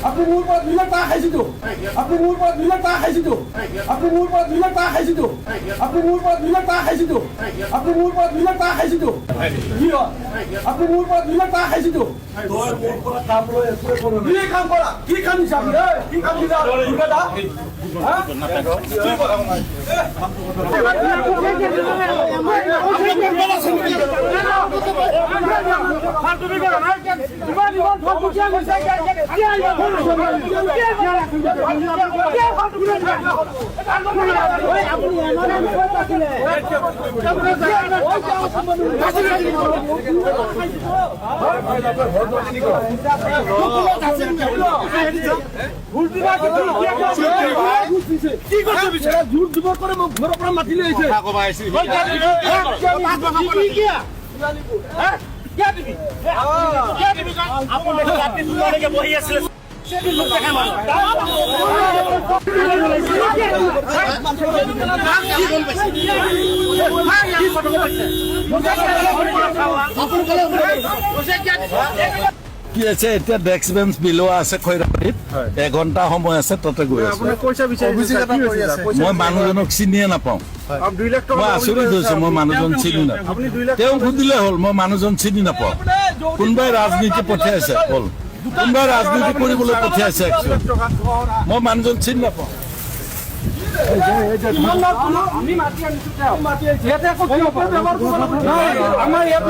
আপুনি মোৰ পৰা 2 লাখ টকা খাইছিতো আপুনি মোৰ পৰা 2 লাখ টকা খাইছিতো আপুনি মোৰ পৰা 2 লাখ টকা খাইছিতো আপুনি মোৰ পৰা 2 লাখ টকা খাইছিতো আপুনি মোৰ পৰা 2 লাখ টকা খাইছিতো কি হয় আপুনি মোৰ পৰা 2 লাখ টকা খাইছিতো তই মোৰ পৰা কাম লৈ একো কৰা কি কাম কৰা কি কাম দিছা আপুনি কি কাম দিছা দাদা झूठ जुबा करे मैं घर अपना माटी ले आइছে क्या दिबी आपण कापी लड़े के बही आसले सेडी लोग देखा मारो কি আছে এতিয়া ডেস্ক বেঞ্চ বিলোৱা আছে খৈৰাবাৰীত 1 ঘণ্টা সময় আছে তাতে গৈ আছে মই মানুহজনক চিনিয়ে নাপাওঁ মই আচৰিত হৈছো মই মানুহজন চিনি নাপাওঁ তেওঁ সুধিলে হ'ল মই মানুহজন চিনি নাপাওঁ কোনোবাই ৰাজনীতি পঠিয়াইছে হ'ল কোনোবাই ৰাজনীতি কৰিবলৈ পঠিয়াইছে মই মানুহজন চিনি নাপাওঁ আমি মাটি আনিছো ইয়াতে আকৌ ব্যৱহাৰ কৰিব আমাৰ ইয়াত